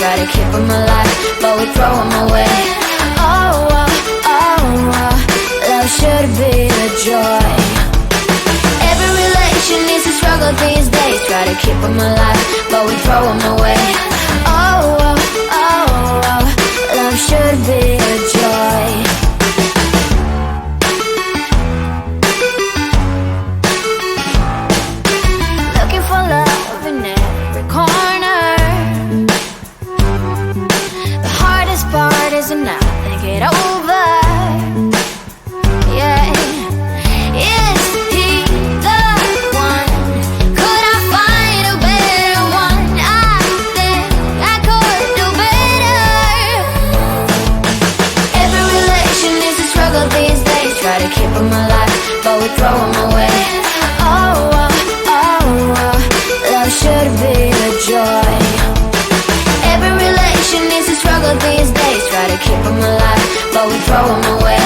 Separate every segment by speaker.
Speaker 1: try to keep them alive, but we throw them away. Oh, oh, oh, oh, love should be a joy. Every relation needs a struggle these days, try to keep them alive, but we throw them away. Oh, oh, oh, oh, love should be a joy. And now think it over. Yeah, is he the one? Could I find a better one? I think I could do better. Every relation needs a struggle these days, try to keep them alive, but we throw them away. Oh, oh, oh, oh, love should be a joy. Every relation needs a struggle these days, try to keep them alive, but we throw them away.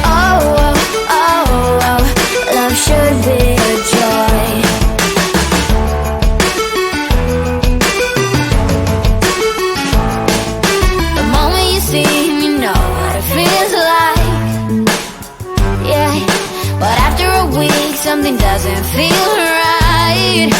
Speaker 1: Oh, oh, oh, oh, love should be a joy. The moment you see him, you know what it feels like. Yeah, but after a week, something doesn't feel right.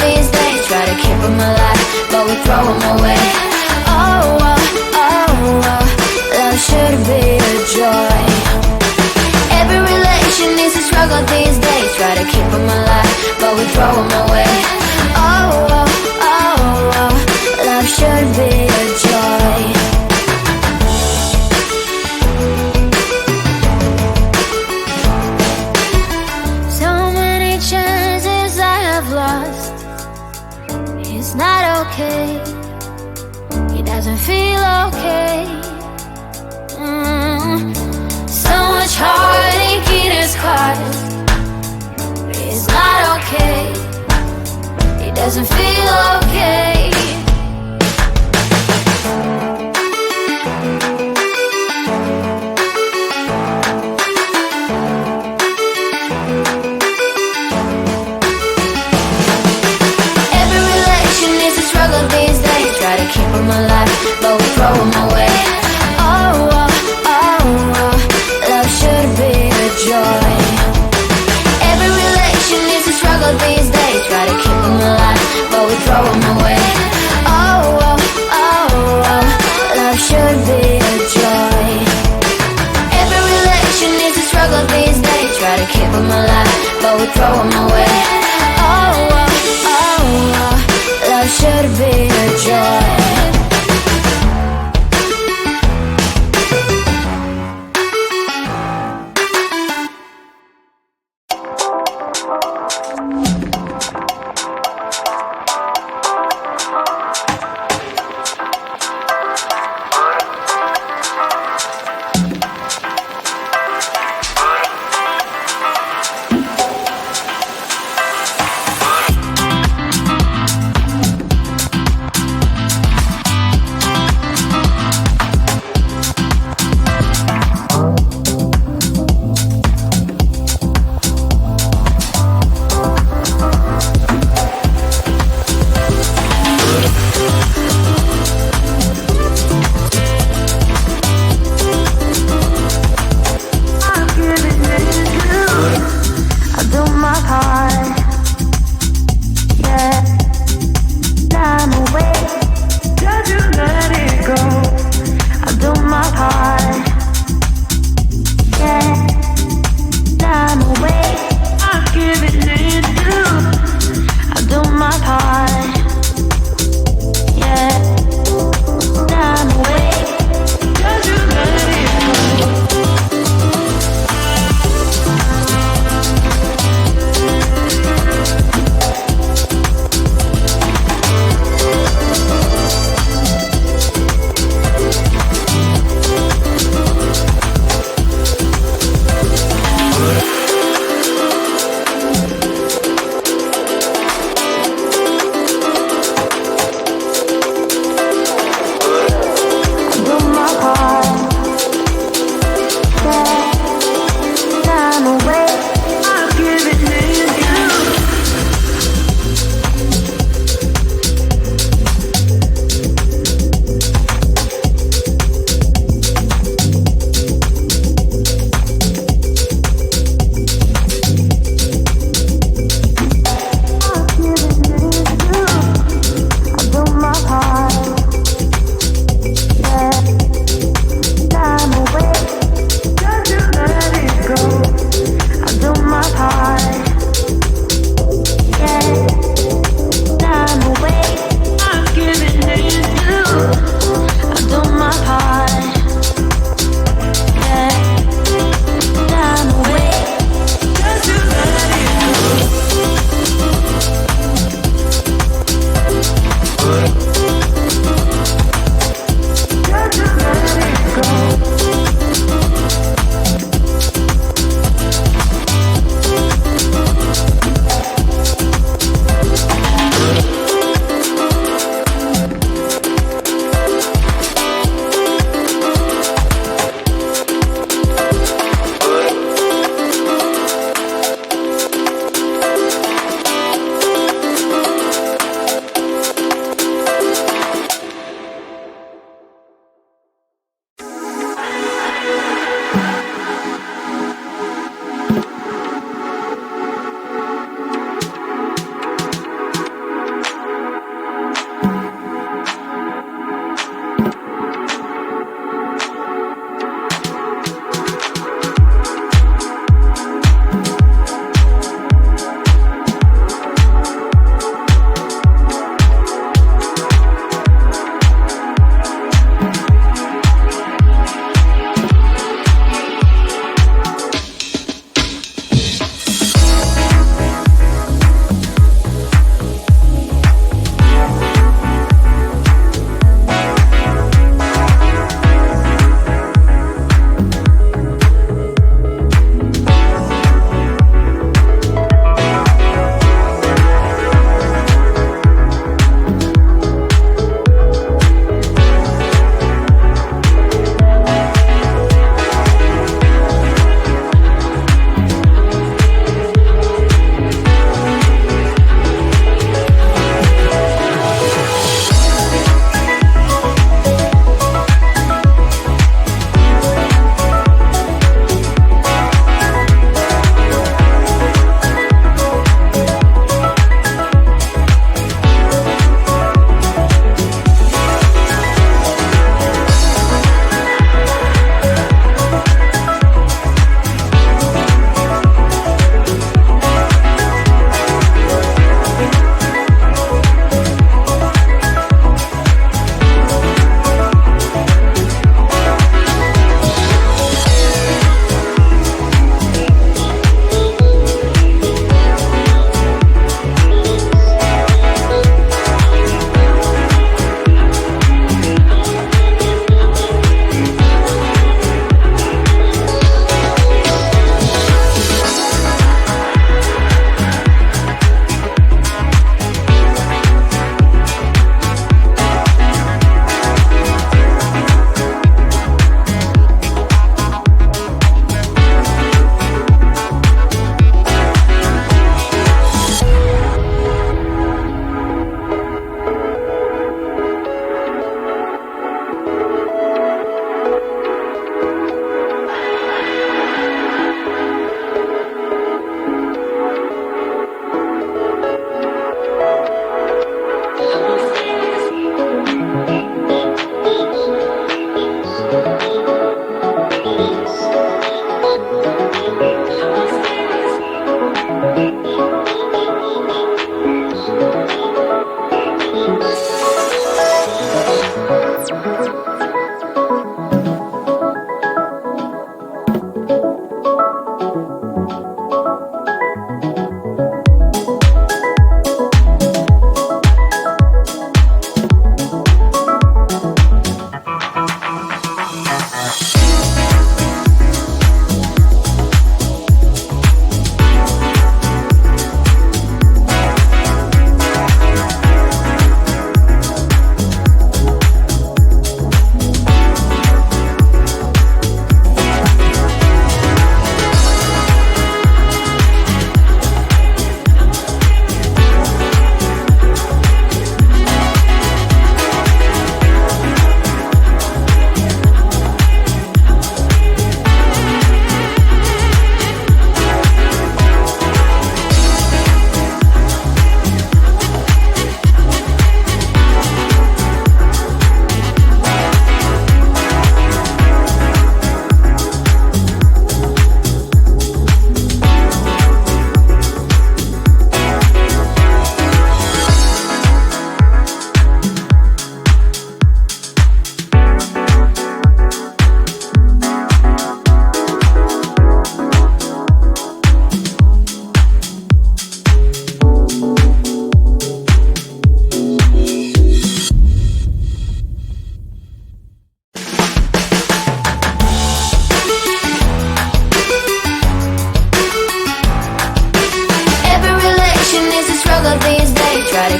Speaker 1: These days, try to keep them alive, but we throw them away. Oh, oh, oh, oh, love should be a joy. Every relation needs a struggle these days, try to keep them alive, but we throw them away. Oh, oh, oh, oh, love should be a joy. It's not okay, he doesn't feel okay. So much heartache in his heart. It's not okay, he doesn't feel okay. These days, try to keep them alive, but we throw them away. Oh, oh, oh, oh, love should be a joy. Every relation needs a struggle these days, try to keep them alive, but we throw them away. Oh, oh, oh, oh, love should be a joy. Every relation needs a struggle these days, try to keep them alive, but we throw them away. Oh, oh, oh, oh, love should be a joy.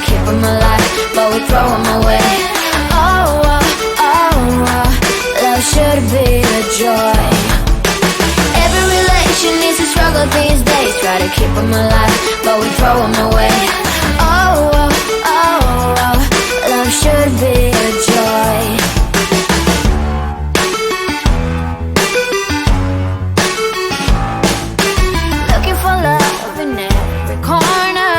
Speaker 1: keep them alive, but we throw them away. Oh, oh, oh, oh, love should be a joy. Every relation needs a struggle these days. Try to keep them alive, but we throw them away. Oh, oh, oh, oh, love should be a joy. Looking for love in every corner.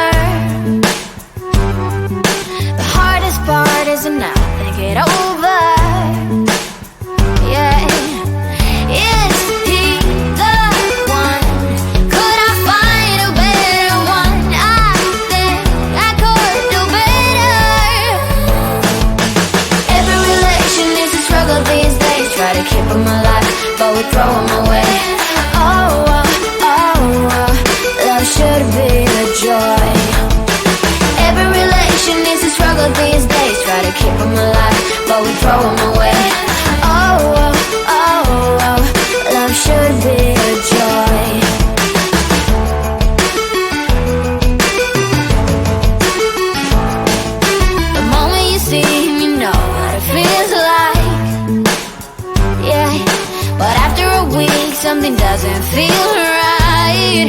Speaker 1: The hardest part is not to get over. Yeah. Is he the one? Could I find a better one? I think I could do better. Every relation needs a struggle these days. Try to keep them alive, but we throw them away. Oh, oh, oh, oh, love should be a joy. Every relation needs a struggle these days. Try to keep them alive, but we throw them away. Oh, oh, oh, oh, love should be a joy. The moment you see him, you know what it feels like. Yeah, but after a week, something doesn't feel right.